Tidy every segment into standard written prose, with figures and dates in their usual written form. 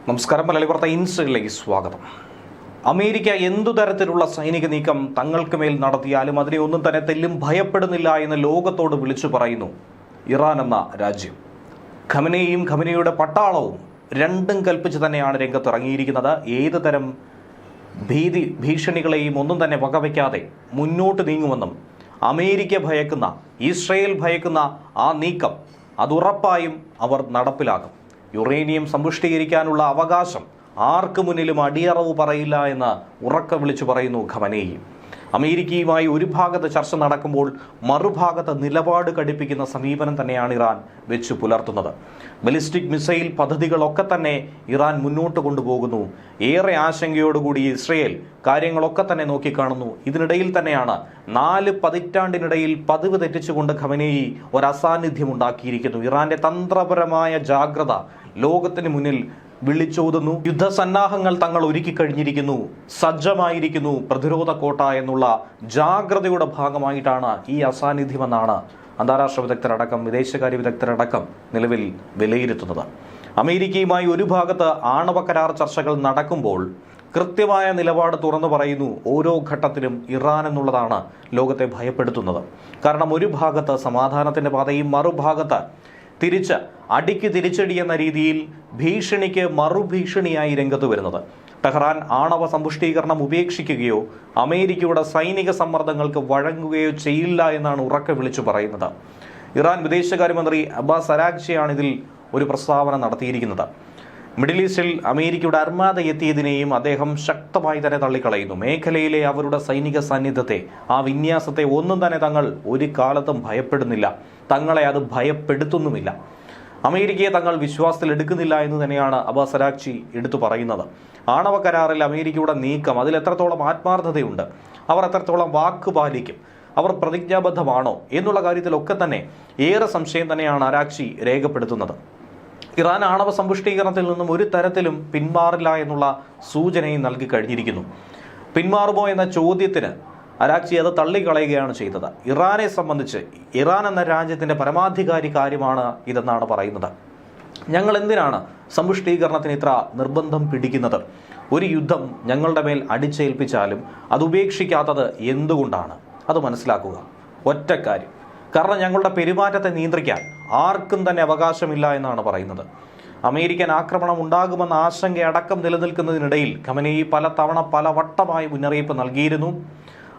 നമസ്കാരം. മലയാളി വാർത്ത ഇൻസൈഡിലേക്ക് സ്വാഗതം. അമേരിക്ക എന്തു തരത്തിലുള്ള സൈനിക നീക്കം തങ്ങൾക്ക് മേൽ നടത്തിയാലും അതിനെ ഒന്നും തന്നെ തെല്ലും ഭയപ്പെടുന്നില്ല എന്ന് ലോകത്തോട് വിളിച്ചു പറയുന്നു ഇറാൻ എന്ന രാജ്യം. ഖമനേയും ഖമനയുടെ പട്ടാളവും രണ്ടും കൽപ്പിച്ച് തന്നെയാണ് രംഗത്തിറങ്ങിയിരിക്കുന്നത്. ഏത് തരം ഭീഷണികളെയും ഒന്നും തന്നെ വകവയ്ക്കാതെ മുന്നോട്ട് നീങ്ങുമെന്നും അമേരിക്ക ഭയക്കുന്ന, ഇസ്രയേൽ ഭയക്കുന്ന ആ നീക്കം അതുറപ്പായും അവർ നടപ്പിലാക്കും. യുറേനിയം സമ്പുഷ്ടീകരിക്കാനുള്ള അവകാശം ആർക്ക് മുന്നിലും അടിയറവ് പറയില്ല എന്ന് ഉറക്കെ വിളിച്ചു പറയുന്നു ഖമനേയി. അമേരിക്കയുമായി ഒരു ഭാഗത്ത് ചർച്ച നടക്കുമ്പോൾ മറുഭാഗത്ത് നിലപാട് കടുപ്പിക്കുന്ന സമീപനം തന്നെയാണ് ഇറാൻ വെച്ച് പുലർത്തുന്നത്. ബലിസ്റ്റിക് മിസൈൽ പദ്ധതികളൊക്കെ തന്നെ ഇറാൻ മുന്നോട്ട് കൊണ്ടുപോകുന്നു. ഏറെ ആശങ്കയോടുകൂടി ഇസ്രയേൽ കാര്യങ്ങളൊക്കെ തന്നെ നോക്കിക്കാണുന്നു. ഇതിനിടയിൽ തന്നെയാണ് 4 പതിറ്റാണ്ടിനിടയിൽ പതിവ് തെറ്റിച്ചുകൊണ്ട് ഖമനേയി ഒരു അസാന്നിധ്യം ഉണ്ടാക്കിയിരിക്കുന്നു. ഇറാന്റെ തന്ത്രപരമായ ജാഗ്രത ലോകത്തിന് മുന്നിൽ വിളിച്ചോതുന്നു. യുദ്ധസന്നാഹങ്ങൾ തങ്ങൾ ഒരുക്കി കഴിഞ്ഞിരിക്കുന്നു, സജ്ജമായിരിക്കുന്നു, പ്രതിരോധ കോട്ട എന്നുള്ള ജാഗ്രതയുടെ ഭാഗമായിട്ടാണ് ഈ അസാന്നിധ്യമെന്നാണ് അന്താരാഷ്ട്ര വിദഗ്ധരടക്കം വിദേശകാര്യ വിദഗ്ധരടക്കം നിലവിൽ വിലയിരുത്തുന്നത്. അമേരിക്കയുമായി ഒരു ഭാഗത്ത് ആണവ കരാർ ചർച്ചകൾ നടക്കുമ്പോൾ കൃത്യമായ നിലപാട് തുറന്നു പറയുന്നു ഓരോ ഘട്ടത്തിലും ഇറാൻ എന്നുള്ളതാണ് ലോകത്തെ ഭയപ്പെടുത്തുന്നത്. കാരണം ഒരു ഭാഗത്ത് സമാധാനത്തിന്റെ പാതയും മറുഭാഗത്ത് അടിക്ക് തിരിച്ചടി എന്ന രീതിയിൽ ഭീഷണിക്ക് മറുഭീഷണിയായി രംഗത്ത് വരുന്നത്. ടെഹ്റാൻ ആണവ സമ്പുഷ്ടീകരണം ഉപേക്ഷിക്കുകയോ അമേരിക്കയുടെ സൈനിക സമ്മർദ്ദങ്ങൾക്ക് വഴങ്ങുകയോ ചെയ്യില്ല എന്നാണ് ഉറക്കെ വിളിച്ചു പറയുന്നത്. ഇറാൻ വിദേശകാര്യമന്ത്രി അബ്ബാസ് അരാഗ്ചിയാണ് ഇതിൽ ഒരു പ്രസ്താവന നടത്തിയിരിക്കുന്നത്. മിഡിൽ ഈസ്റ്റിൽ അമേരിക്കയുടെ അർമാദ എത്തിയതിനെയും അദ്ദേഹം ശക്തമായി തന്നെ തള്ളിക്കളയുന്നു. മേഖലയിലെ അവരുടെ സൈനിക സാന്നിധ്യത്തെ, ആ വിന്യാസത്തെ ഒന്നും തന്നെ തങ്ങൾ ഒരു കാലത്തും ഭയപ്പെടുന്നില്ല, തങ്ങളെ അത് ഭയപ്പെടുത്തുന്നുമില്ല. അമേരിക്കയെ തങ്ങൾ വിശ്വാസത്തിൽ എടുക്കുന്നില്ല എന്ന് തന്നെയാണ് അബ്ബാസ് അരാഗ്ചി എടുത്തു പറയുന്നത്. ആണവ കരാറിൽ അമേരിക്കയുടെ നീക്കം, അതിൽ എത്രത്തോളം ആത്മാർത്ഥതയുണ്ട്, അവർ എത്രത്തോളം വാക്ക് പാലിക്കും, അവർ പ്രതിജ്ഞാബദ്ധമാണോ എന്നുള്ള കാര്യത്തിലൊക്കെ തന്നെ ഏറെ സംശയം തന്നെയാണ് അരാഗ്ചി രേഖപ്പെടുത്തുന്നത്. ഇറാൻ ആണവ സമ്പുഷ്ടീകരണത്തിൽ നിന്നും ഒരു തരത്തിലും പിന്മാറില്ല എന്നുള്ള സൂചനയും നൽകി കഴിഞ്ഞിരിക്കുന്നു. പിന്മാറുമോ എന്ന ചോദ്യത്തിന് അരാഗ്ചി അത് തള്ളിക്കളയുകയാണ് ചെയ്തത്. ഇറാനെ സംബന്ധിച്ച് ഇറാൻ എന്ന രാജ്യത്തിന്റെ പരമാധികാരി കാര്യമാണ് ഇതെന്നാണ് പറയുന്നത്. ഞങ്ങൾ എന്തിനാണ് സമ്പുഷ്ടീകരണത്തിന് ഇത്ര നിർബന്ധം പിടിക്കുന്നത്? ഒരു യുദ്ധം ഞങ്ങളുടെ മേൽ അടിച്ചേൽപ്പിച്ചാലും അത് ഉപേക്ഷിക്കാത്തത് എന്തുകൊണ്ടാണ്? അത് മനസ്സിലാക്കുക. ഒറ്റ കാര്യം, കാരണം ഞങ്ങളുടെ പെരുമാറ്റത്തെ നിയന്ത്രിക്കാൻ ആർക്കും തന്നെ അവകാശമില്ല എന്നാണ് പറയുന്നത്. അമേരിക്കൻ ആക്രമണം ഉണ്ടാകുമെന്ന ആശങ്കയടക്കം നിലനിൽക്കുന്നതിനിടയിൽ ഖമനേയി പല വട്ടമായി മുന്നറിയിപ്പ് നൽകിയിരുന്നു.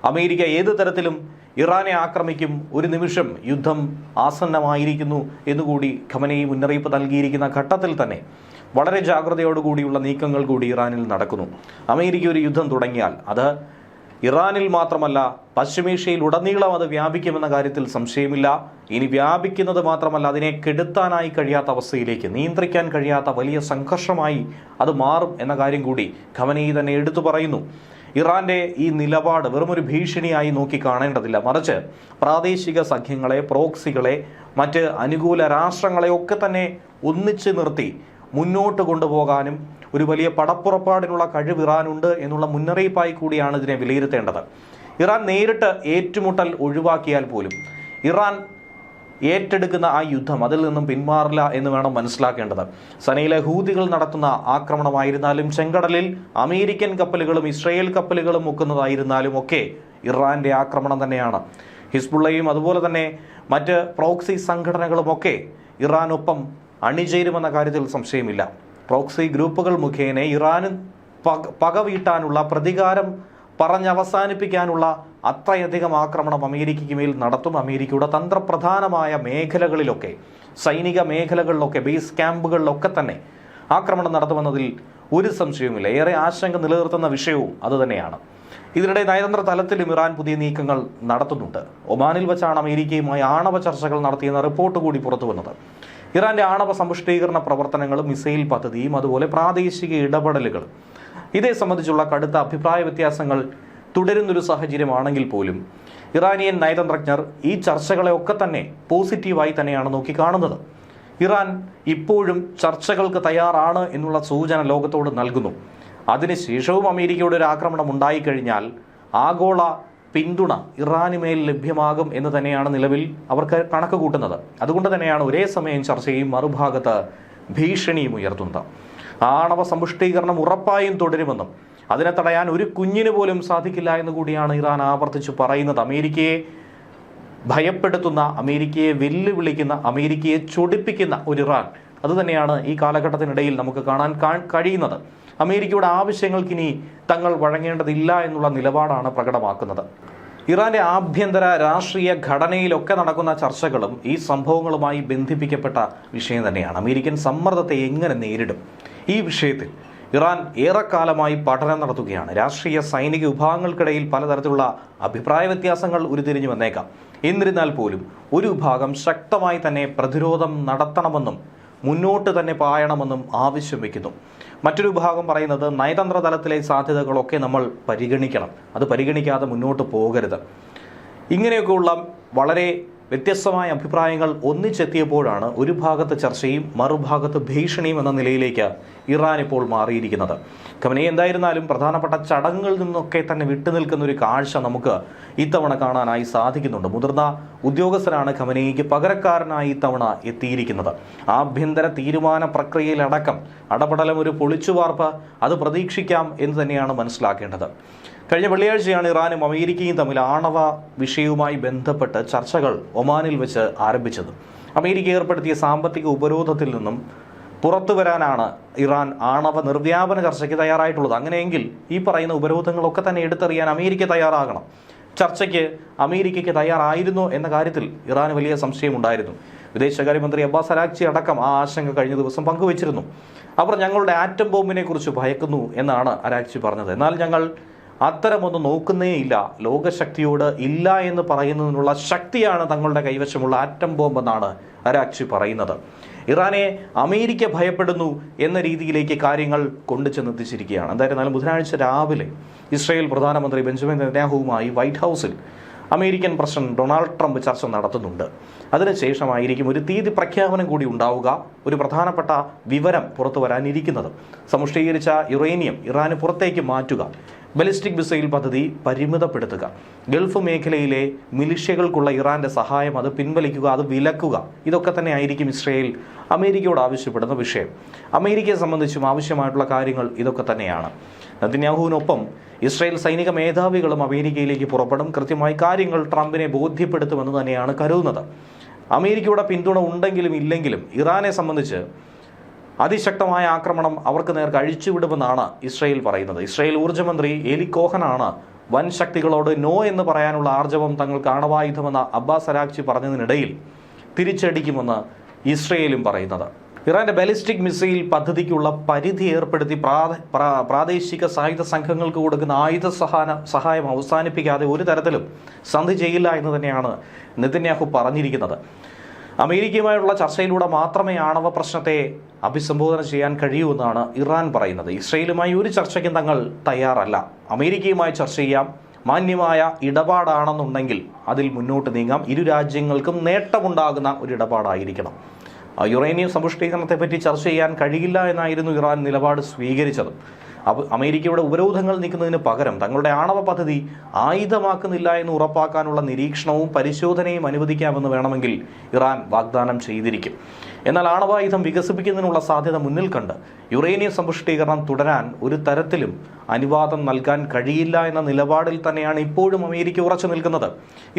അമേരിക്ക ഏത് തരത്തിലും ഇറാനെ ആക്രമിക്കും, ഒരു നിമിഷം യുദ്ധം ആസന്നമായിരിക്കുന്നു എന്നുകൂടി ഖമനേയി മുന്നറിയിപ്പ് നൽകിയിരിക്കുന്ന ഘട്ടത്തിൽ തന്നെ വളരെ ജാഗ്രതയോടുകൂടിയുള്ള നീക്കങ്ങൾ കൂടി ഇറാനിൽ നടക്കുന്നു. അമേരിക്ക ഒരു യുദ്ധം തുടങ്ങിയാൽ അത് ഇറാനിൽ മാത്രമല്ല, പശ്ചിമേഷ്യയിൽ ഉടനീളം അത് വ്യാപിക്കുമെന്ന കാര്യത്തിൽ സംശയമില്ല. ഇനി വ്യാപിക്കുന്നത് മാത്രമല്ല, അതിനെ കെടുത്താനായി കഴിയാത്ത അവസ്ഥയിലേക്ക്, നിയന്ത്രിക്കാൻ കഴിയാത്ത വലിയ സംഘർഷമായി അത് മാറും എന്ന കാര്യം കൂടി ഖമനേയി തന്നെ എടുത്തു പറയുന്നു. ഇറാന്റെ ഈ നിലപാട് വെറുമൊരു ഭീഷണിയായി നോക്കി കാണേണ്ടതില്ല, മറിച്ച് പ്രാദേശിക സഖ്യങ്ങളെ, പ്രോക്സികളെ, മറ്റ് അനുകൂല രാഷ്ട്രങ്ങളെ ഒക്കെ തന്നെ ഒന്നിച്ചു നിർത്തി മുന്നോട്ട് കൊണ്ടുപോകാനും ഒരു വലിയ പടപ്പുറപ്പാടിനുള്ള കഴിവ് ഇറാനുണ്ട് എന്നുള്ള മുന്നറിയിപ്പായി കൂടിയാണ് ഇതിനെ വിലയിരുത്തേണ്ടത്. ഇറാൻ നേരിട്ട് ഏറ്റുമുട്ടൽ ഒഴിവാക്കിയാൽ പോലും ഇറാൻ ഏറ്റെടുക്കുന്ന ആ യുദ്ധം, അതിൽ നിന്നും പിന്മാറില്ല എന്ന് വേണം മനസ്സിലാക്കേണ്ടത്. സനയിലെ ഹൂതികൾ നടത്തുന്ന ആക്രമണമായിരുന്നാലും, ചെങ്കടലിൽ അമേരിക്കൻ കപ്പലുകളും ഇസ്രയേൽ കപ്പലുകളും മുക്കുന്നതായിരുന്നാലും ഒക്കെ ഇറാന്റെ ആക്രമണം തന്നെയാണ്. ഹിസ്ബുള്ളയും അതുപോലെ തന്നെ മറ്റ് പ്രോക്സി സംഘടനകളുമൊക്കെ ഇറാനൊപ്പം അണിചേരുമെന്ന കാര്യത്തിൽ സംശയമില്ല. പ്രോക്സി ഗ്രൂപ്പുകൾ മുഖേന ഇറാന് പക വീട്ടാനുള്ള, പ്രതികാരം പറഞ്ഞവസാനിപ്പിക്കാനുള്ള അത്രയധികം ആക്രമണം അമേരിക്കയ്ക്ക് മേൽ നടത്തും. അമേരിക്കയുടെ തന്ത്രപ്രധാനമായ മേഖലകളിലൊക്കെ, സൈനിക മേഖലകളിലൊക്കെ, ബേസ് ക്യാമ്പുകളിലൊക്കെ തന്നെ ആക്രമണം നടത്തുമെന്നതിൽ ഒരു സംശയവുമില്ല. ഏറെ ആശങ്ക നിലനിർത്തുന്ന വിഷയവും അതുതന്നെയാണ്. ഇതിനിടെ നയതന്ത്ര തലത്തിലും ഇറാൻ പുതിയ നീക്കങ്ങൾ നടത്തുന്നുണ്ട്. ഒമാനിൽ വെച്ചാണ് അമേരിക്കയുമായി ആണവ ചർച്ചകൾ നടത്തിയെന്ന റിപ്പോർട്ട് കൂടി പുറത്തു വന്നത്. ഇറാന്റെ ആണവ സമ്പുഷ്ടീകരണ പ്രവർത്തനങ്ങളും മിസൈൽ പദ്ധതിയും അതുപോലെ പ്രാദേശിക ഇടപെടലുകളും ഇതേ സംബന്ധിച്ചുള്ള കടുത്ത അഭിപ്രായ വ്യത്യാസങ്ങൾ തുടരുന്നൊരു സാഹചര്യമാണെങ്കിൽ പോലും ഇറാനിയൻ നയതന്ത്രജ്ഞർ ഈ ചർച്ചകളെ ഒക്കെ തന്നെ പോസിറ്റീവായി തന്നെയാണ് നോക്കിക്കാണുന്നത്. ഇറാൻ ഇപ്പോഴും ചർച്ചകൾക്ക് തയ്യാറാണ് എന്നുള്ള സൂചന ലോകത്തോട് നൽകുന്നു. അതിനുശേഷവും അമേരിക്കയുടെ ഒരു ആക്രമണം ഉണ്ടായിക്കഴിഞ്ഞാൽ ആഗോള പിന്തുണ ഇറാനുമേൽ ലഭ്യമാകും എന്ന് തന്നെയാണ് നിലവിൽ അവർക്ക് കണക്ക് കൂട്ടുന്നത്. അതുകൊണ്ട് തന്നെയാണ് ഒരേ സമയം ചർച്ചയും മറുഭാഗത്ത് ഭീഷണിയും ഉയർത്തുന്നത്. ആണവ സമ്പുഷ്ടീകരണം ഉറപ്പായും തുടരുമെന്നും അതിനെ തടയാൻ ഒരു കുഞ്ഞിന് പോലും സാധിക്കില്ല എന്ന് കൂടിയാണ് ഇറാൻ ആവർത്തിച്ച് പറയുന്നത്. അമേരിക്കയെ ഭയപ്പെടുത്തുന്ന, അമേരിക്കയെ വെല്ലുവിളിക്കുന്ന, അമേരിക്കയെ ചൊടിപ്പിക്കുന്ന ഒരു ഇറാൻ, അതുതന്നെയാണ് ഈ കാലഘട്ടത്തിനിടയിൽ നമുക്ക് കാണാൻ കഴിയുന്നത്. അമേരിക്കയുടെ ആവശ്യങ്ങൾക്കിനി തങ്ങൾ വഴങ്ങേണ്ടതില്ല എന്നുള്ള നിലപാടാണ് പ്രകടമാക്കുന്നത്. ഇറാന്റെ ആഭ്യന്തര രാഷ്ട്രീയ ഘടനയിലൊക്കെ നടക്കുന്ന ചർച്ചകളും ഈ സംഭവങ്ങളുമായി ബന്ധിപ്പിക്കപ്പെട്ട വിഷയം തന്നെയാണ്. അമേരിക്കൻ സമ്മർദ്ദത്തെ എങ്ങനെ നേരിടും? ഈ വിഷയത്തിൽ ഇറാൻ ഏറെക്കാലമായി പഠനം നടത്തുകയാണ്. രാഷ്ട്രീയ സൈനിക വിഭാഗങ്ങൾക്കിടയിൽ പലതരത്തിലുള്ള അഭിപ്രായ വ്യത്യാസങ്ങൾ ഉരുത്തിരിഞ്ഞു വന്നേക്കാം. എന്നിരുന്നാൽ പോലും ഒരു വിഭാഗം ശക്തമായി തന്നെ പ്രതിരോധം നടത്തണമെന്നും മുന്നോട്ട് തന്നെ പായണമെന്നും ആവശ്യം വയ്ക്കുന്നു. മറ്റൊരു വിഭാഗം പറയുന്നത് നയതന്ത്ര തലത്തിലെ സാധ്യതകളൊക്കെ നമ്മൾ പരിഗണിക്കണം, അത് പരിഗണിക്കാതെ മുന്നോട്ട് പോകരുത്. ഇങ്ങനെയൊക്കെയുള്ള വളരെ വ്യത്യസ്തമായ അഭിപ്രായങ്ങൾ ഒന്നിച്ചെത്തിയപ്പോഴാണ് ഒരു ഭാഗത്ത് ചർച്ചയും മറുഭാഗത്ത് ഭീഷണിയും എന്ന നിലയിലേക്ക് ഇറാൻ ഇപ്പോൾ മാറിയിരിക്കുന്നത്. ഖമനേയി എന്തായിരുന്നാലും പ്രധാനപ്പെട്ട ചടങ്ങുകളിൽ നിന്നൊക്കെ തന്നെ വിട്ടുനിൽക്കുന്ന ഒരു കാഴ്ച നമുക്ക് ഇത്തവണ കാണാനായി സാധിക്കുന്നുണ്ട്. മുതിർന്ന ഉദ്യോഗസ്ഥരാണ് ഖമനേയിക്ക് പകരക്കാരനായി ഇത്തവണ എത്തിയിരിക്കുന്നത്. ആഭ്യന്തര തീരുമാന പ്രക്രിയയിലടക്കം ഇടപെടലും ഒരു പൊളിച്ചുവാർപ്പ് അത് പ്രതീക്ഷിക്കാം എന്ന് തന്നെയാണ് മനസ്സിലാക്കേണ്ടത്. കഴിഞ്ഞ വെള്ളിയാഴ്ചയാണ് ഇറാനും അമേരിക്കയും തമ്മിൽ ആണവ വിഷയവുമായി ബന്ധപ്പെട്ട് ചർച്ചകൾ ഒമാനിൽ വെച്ച് ആരംഭിച്ചത്. അമേരിക്ക ഏർപ്പെടുത്തിയ സാമ്പത്തിക ഉപരോധത്തിൽ നിന്നും പുറത്തു വരാനാണ് ഇറാൻ ആണവ നിർവ്യാപന ചർച്ചയ്ക്ക് തയ്യാറായിട്ടുള്ളത്. അങ്ങനെയെങ്കിൽ ഈ പറയുന്ന ഉപരോധങ്ങളൊക്കെ തന്നെ എടുത്തെറിയാൻ അമേരിക്ക തയ്യാറാകണം. ചർച്ചയ്ക്ക് അമേരിക്കയ്ക്ക് തയ്യാറായിരുന്നു എന്ന കാര്യത്തിൽ ഇറാന് വലിയ സംശയമുണ്ടായിരുന്നു. വിദേശകാര്യമന്ത്രി അബ്ബാസ് അരാഗ്ചി അടക്കം ആ ആശങ്ക കഴിഞ്ഞ ദിവസം പങ്കുവച്ചിരുന്നു. അവർ ഞങ്ങളുടെ ആറ്റം ബോംബിനെ കുറിച്ച് ഭയക്കുന്നു എന്നാണ് അരാഗ്ചി പറഞ്ഞത്. എന്നാൽ ഞങ്ങൾ അത്തരമൊന്നും നോക്കുന്നേയില്ല. ലോകശക്തിയോട് ഇല്ല എന്ന് പറയുന്നതിനുള്ള ശക്തിയാണ് തങ്ങളുടെ കൈവശമുള്ള ആറ്റം ബോംബെന്നാണ് അരാഗ്ചി പറയുന്നത്. ഇറാനെ അമേരിക്ക ഭയപ്പെടുന്നു എന്ന രീതിയിലേക്ക് കാര്യങ്ങൾ കൊണ്ടുചെന്നെത്തിച്ചിരിക്കുകയാണ്. എന്തായിരുന്നാലും ബുധനാഴ്ച രാവിലെ ഇസ്രായേൽ പ്രധാനമന്ത്രി ബെഞ്ചമിൻ നെതന്യാഹുവുമായി വൈറ്റ് ഹൗസിൽ അമേരിക്കൻ പ്രസിഡന്റ് ഡൊണാൾഡ് ട്രംപ് ചർച്ച നടത്തുന്നുണ്ട്. അതിനുശേഷമായിരിക്കും ഒരു തീയതി പ്രഖ്യാപനം കൂടി ഉണ്ടാവുക. ഒരു പ്രധാനപ്പെട്ട വിവരം പുറത്തു വരാനിരിക്കുന്നത് സമ്പുഷ്ടീകരിച്ച യുറേനിയം ഇറാന് പുറത്തേക്ക് മാറ്റുക, ബലിസ്റ്റിക് മിസൈൽ പദ്ധതി പരിമിതപ്പെടുത്തുക, ഗൾഫ് മേഖലയിലെ മിലിഷ്യകൾക്കുള്ള ഇറാന്റെ സഹായം അത് പിൻവലിക്കുക, അത് വിലക്കുക, ഇതൊക്കെ തന്നെ ആയിരിക്കും ഇസ്രായേൽ അമേരിക്കയോട് ആവശ്യപ്പെടുന്ന വിഷയം. അമേരിക്കയെ സംബന്ധിച്ചും ആവശ്യമായിട്ടുള്ള കാര്യങ്ങൾ ഇതൊക്കെ തന്നെയാണ്. നെതന്യാഹുവിനൊപ്പം ഇസ്രായേൽ സൈനിക മേധാവികളും അമേരിക്കയിലേക്ക് പുറപ്പെടും. കൃത്യമായി കാര്യങ്ങൾ ട്രംപിനെ ബോധ്യപ്പെടുത്തുമെന്ന് തന്നെയാണ് കരുതുന്നത്. അമേരിക്കയുടെ പിന്തുണ ഉണ്ടെങ്കിലും ഇല്ലെങ്കിലും ഇറാനെ സംബന്ധിച്ച് അതിശക്തമായ ആക്രമണം അവർക്ക് നേർക്ക് അഴിച്ചുവിടുമെന്നാണ് ഇസ്രായേൽ പറയുന്നത്. ഇസ്രായേൽ ഊർജ്ജമന്ത്രി ഏലി കോഹനാണ് വൻ ശക്തികളോട് നോ എന്ന് പറയാനുള്ള ആർജവം തങ്ങൾക്ക് ആണവായുധമെന്ന അബ്ബാസ് അരാഗ്ചി പറഞ്ഞതിനിടയിൽ തിരിച്ചടിക്കുമെന്ന് ഇസ്രായേലും പറയുന്നത്. ഇറാന്റെ ബാലിസ്റ്റിക് മിസൈൽ പദ്ധതിക്കുള്ള പരിധി ഏർപ്പെടുത്തി പ്രാദേശിക സായുധ സംഘങ്ങൾക്ക് കൊടുക്കുന്ന ആയുധ സഹായം അവസാനിപ്പിക്കാതെ ഒരു തരത്തിലും സന്ധി ചെയ്യില്ല എന്ന് തന്നെയാണ് നെതന്യാഹു പറഞ്ഞിരിക്കുന്നത്. അമേരിക്കയുമായുള്ള ചർച്ചയിലൂടെ മാത്രമേ ആണവ പ്രശ്നത്തെ അഭിസംബോധന ചെയ്യാൻ കഴിയൂ എന്നാണ് ഇറാൻ പറയുന്നത്. ഇസ്രായേലുമായി ഒരു ചർച്ചയ്ക്കും തങ്ങൾ തയ്യാറല്ല. അമേരിക്കയുമായി ചർച്ച ചെയ്യാം, മാന്യമായ ഇടപാടാണെന്നുണ്ടെങ്കിൽ അതിൽ മുന്നോട്ട് നീങ്ങാം. ഇരു രാജ്യങ്ങൾക്കും നേട്ടമുണ്ടാകുന്ന ഒരു ഇടപാടായിരിക്കണം. യുറേനിയം സമ്പുഷ്ടീകരണത്തെപ്പറ്റി ചർച്ച ചെയ്യാൻ കഴിയില്ല എന്നായിരുന്നു ഇറാൻ നിലപാട് സ്വീകരിച്ചത്. അമേരിക്കയുടെ ഉപരോധങ്ങൾ നീക്കുന്നതിന് പകരം തങ്ങളുടെ ആണവ പദ്ധതി ആയുധമാക്കുന്നില്ല എന്ന് ഉറപ്പാക്കാനുള്ള നിരീക്ഷണവും പരിശോധനയും അനുവദിക്കാമെന്ന് വേണമെങ്കിൽ ഇറാൻ വാഗ്ദാനം ചെയ്തിരിക്കും. എന്നാൽ ആണവായുധം വികസിപ്പിക്കുന്നതിനുള്ള സാധ്യത മുന്നിൽ കണ്ട് യുറേനിയം സമ്പുഷ്ടീകരണം തുടരാൻ ഒരു തരത്തിലും അനുവാദം നൽകാൻ കഴിയില്ല എന്ന നിലപാടിൽ തന്നെയാണ് ഇപ്പോഴും അമേരിക്ക ഉറച്ചു നിൽക്കുന്നത്.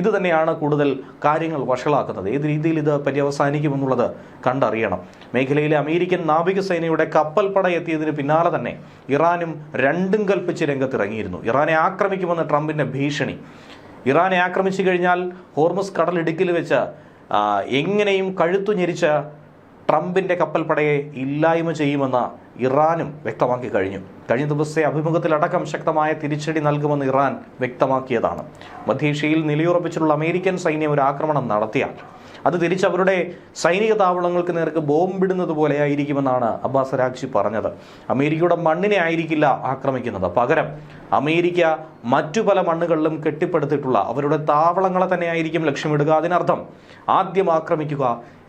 ഇത് തന്നെയാണ് കൂടുതൽ കാര്യങ്ങൾ വഷളാക്കുന്നത്. ഏത് രീതിയിൽ ഇത് പര്യവസാനിക്കുമെന്നുള്ളത് കണ്ടറിയണം. മേഖലയിലെ അമേരിക്കൻ നാവികസേനയുടെ കപ്പൽ പട എത്തിയതിന് പിന്നാലെ തന്നെ ഇറാനും രണ്ടും കൽപ്പിച്ച് രംഗത്തിറങ്ങിയിരുന്നു. ഇറാനെ ആക്രമിക്കുമെന്ന് ട്രംപിന്റെ ഭീഷണി. ഇറാനെ ആക്രമിച്ചു കഴിഞ്ഞാൽ ഹോർമുസ് കടലിടുക്കിൽ വെച്ച് എങ്ങനെയും കഴുത്തു ഞെരിച്ച ട്രംപിന്റെ കപ്പൽപ്പടയെ ഇല്ലായ്മ ചെയ്യുമെന്ന് ഇറാനും വ്യക്തമാക്കി കഴിഞ്ഞു. കഴിഞ്ഞ ദിവസത്തെ അഭിമുഖത്തിലടക്കം ശക്തമായ തിരിച്ചടി നൽകുമെന്ന് ഇറാൻ വ്യക്തമാക്കിയതാണ്. മധ്യേഷ്യയിൽ നിലയുറപ്പിച്ചിട്ടുള്ള അമേരിക്കൻ സൈന്യം ഒരു ആക്രമണം നടത്തിയാൽ അത് തിരിച്ചവരുടെ സൈനിക താവളങ്ങൾക്ക് നേർക്ക് ബോംബിടുന്നത് പോലെ ആയിരിക്കുമെന്നാണ് അബ്ബാസ് അരാഗ്ചി പറഞ്ഞത്. അമേരിക്കയുടെ മണ്ണിനെ ആയിരിക്കില്ല ആക്രമിക്കുന്നത്, പകരം അമേരിക്ക മറ്റു പല മണ്ണുകളിലും കെട്ടിപ്പടുത്തിട്ടുള്ള അവരുടെ താവളങ്ങളെ തന്നെ ആയിരിക്കും ലക്ഷ്യമിടുക. അതിനർത്ഥം ആദ്യം ആക്രമിക്കുക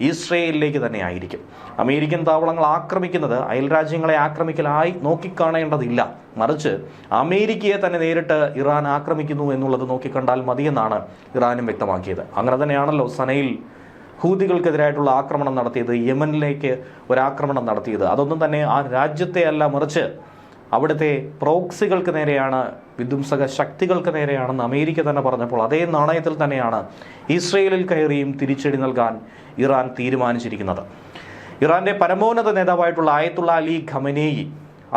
ഇസ്രയേലിലേക്ക് തന്നെ ആയിരിക്കും. അമേരിക്കൻ താവളങ്ങൾ ആക്രമിക്കുന്നത് അയൽരാജ്യങ്ങളെ ആക്രമിക്കലായി നോക്കിക്കാണേണ്ടതില്ല, മറിച്ച് അമേരിക്കയെ തന്നെ നേരിട്ട് ഇറാൻ ആക്രമിക്കുന്നു എന്നുള്ളത് നോക്കിക്കണ്ടാൽ മതിയെന്നാണ് ഇറാനും വ്യക്തമാക്കിയത്. അങ്ങനെ തന്നെയാണല്ലോ സനയിൽ ഹൂതികൾക്കെതിരായിട്ടുള്ള ആക്രമണം നടത്തിയത്, യമനിലേക്ക് ഒരാക്രമണം നടത്തിയത്, അതൊന്നും തന്നെ ആ രാജ്യത്തെ അല്ല, മറിച്ച് അവിടുത്തെ പ്രോക്സികൾക്ക് നേരെയാണ്, വിധ്വംസക ശക്തികൾക്ക് നേരെയാണെന്ന് അമേരിക്ക തന്നെ പറഞ്ഞപ്പോൾ അതേ നാണയത്തിൽ തന്നെയാണ് ഇസ്രയേലിൽ കയറിയും തിരിച്ചടി നൽകാൻ ഇറാൻ തീരുമാനിച്ചിരിക്കുന്നത്. ഇറാന്റെ പരമോന്നത നേതാവായിട്ടുള്ള ആയത്തുള്ള അലി ഖമനേയി,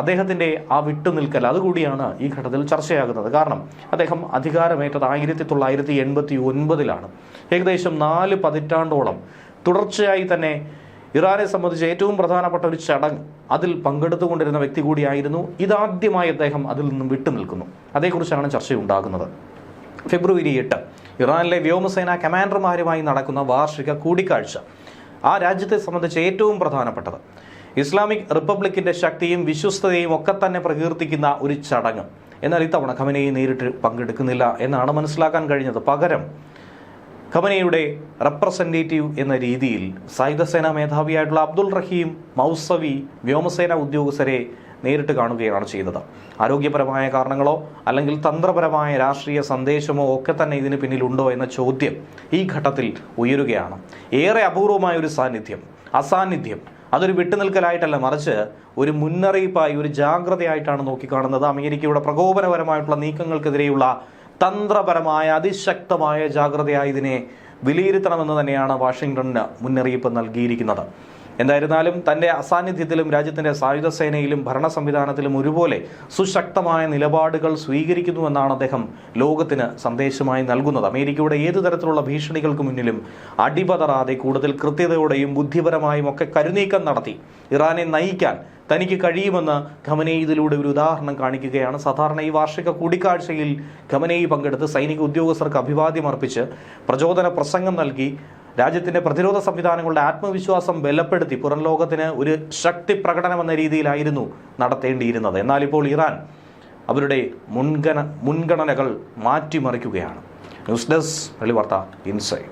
അദ്ദേഹത്തിൻ്റെ ആ വിട്ടുനിൽക്കൽ അതുകൂടിയാണ് ഈ ഘട്ടത്തിൽ ചർച്ചയാകുന്നത്. കാരണം അദ്ദേഹം അധികാരമേറ്റത് 1989 ഏകദേശം 4 പതിറ്റാണ്ടോളം തുടർച്ചയായി തന്നെ ഇറാനെ സംബന്ധിച്ച് ഏറ്റവും പ്രധാനപ്പെട്ട ഒരു ചടങ്ങ് അതിൽ പങ്കെടുത്തുകൊണ്ടിരുന്ന വ്യക്തി കൂടിയായിരുന്നു. ഇതാദ്യമായി അദ്ദേഹം അതിൽ നിന്നും വിട്ടുനിൽക്കുന്നു. അതേക്കുറിച്ചാണ് ചർച്ചയുണ്ടാകുന്നത്. ഫെബ്രുവരി 8 ഇറാനിലെ വ്യോമസേന കമാൻഡർമാരുമായി നടക്കുന്ന വാർഷിക കൂടിക്കാഴ്ച, ആ രാജ്യത്തെ സംബന്ധിച്ച് ഏറ്റവും പ്രധാനപ്പെട്ടത്. ഇസ്ലാമിക് റിപ്പബ്ലിക്കിന്റെ ശക്തിയും വിശ്വസ്തതയും ഒക്കെ തന്നെ പ്രകീർത്തിക്കുന്ന ഒരു ചടങ്ങ്. എന്നാൽ ഇത്തവണ ഖമനേയി നേരിട്ട് പങ്കെടുക്കുന്നില്ല എന്നാണ് മനസ്സിലാക്കാൻ കഴിഞ്ഞത്. പകരം ഖമനേയിയുടെ റെപ്രസെൻറ്റേറ്റീവ് എന്ന രീതിയിൽ സായുധസേനാ മേധാവിയായിട്ടുള്ള അബ്ദുൾ റഹീം മൗസവി വ്യോമസേന ഉദ്യോഗസ്ഥരെ നേരിട്ട് കാണുകയാണ് ചെയ്തത്. ആരോഗ്യപരമായ കാരണങ്ങളോ അല്ലെങ്കിൽ തന്ത്രപരമായ രാഷ്ട്രീയ സന്ദേശമോ ഒക്കെ തന്നെ ഇതിന് പിന്നിലുണ്ടോ എന്ന ചോദ്യം ഈ ഘട്ടത്തിൽ ഉയരുകയാണ്. ഏറെ അപൂർവമായ ഒരു അസാന്നിധ്യം അതൊരു വിട്ടുനിൽക്കലായിട്ടല്ല, മറിച്ച് ഒരു മുന്നറിയിപ്പായി, ഒരു ജാഗ്രതയായിട്ടാണ് നോക്കിക്കാണുന്നത്. അമേരിക്കയുടെ പ്രകോപനപരമായിട്ടുള്ള നീക്കങ്ങൾക്കെതിരെയുള്ള തന്ത്രപരമായ അതിശക്തമായ ജാഗ്രതയായി ഇതിനെ വിലയിരുത്തണമെന്ന് തന്നെയാണ് വാഷിംഗ്ടണിന് മുന്നറിയിപ്പ് നൽകിയിരിക്കുന്നത്. എന്തായിരുന്നാലും തൻ്റെ അസാന്നിധ്യത്തിലും രാജ്യത്തിൻ്റെ സായുധ സേനയിലും ഭരണ സംവിധാനത്തിലും ഒരുപോലെ സുശക്തമായ നിലപാടുകൾ സ്വീകരിക്കുന്നുവെന്നാണ് അദ്ദേഹം ലോകത്തിന് സന്ദേശമായി നൽകുന്നത്. അമേരിക്കയുടെ ഏതു തരത്തിലുള്ള ഭീഷണികൾക്ക് മുന്നിലും അടിപതറാതെ കൂടുതൽ കൃത്യതയോടെയും ബുദ്ധിപരമായും ഒക്കെ കരുനീക്കം നടത്തി ഇറാനെ നയിക്കാൻ തനിക്ക് കഴിയുമെന്ന് ഖമനേയി ഇതിലൂടെ ഒരു ഉദാഹരണം കാണിക്കുകയാണ്. സാധാരണ ഈ വാർഷിക കൂടിക്കാഴ്ചയിൽ ഖമനേയി പങ്കെടുത്ത് സൈനിക ഉദ്യോഗസ്ഥർക്ക് അഭിവാദ്യം അർപ്പിച്ച് പ്രചോദന പ്രസംഗം നൽകി രാജ്യത്തിൻ്റെ പ്രതിരോധ സംവിധാനങ്ങളുടെ ആത്മവിശ്വാസം ബലപ്പെടുത്തി പുറം ലോകത്തിന് ഒരു ശക്തി പ്രകടനം എന്ന രീതിയിലായിരുന്നു നടത്തേണ്ടിയിരുന്നത്. എന്നാൽ ഇപ്പോൾ ഇറാൻ അവരുടെ മുൻഗണനകൾ മാറ്റിമറിക്കുകയാണ്. ന്യൂസ് ഡെസ്ക് വെളിവാർത്ത ഇൻസൈഡ്.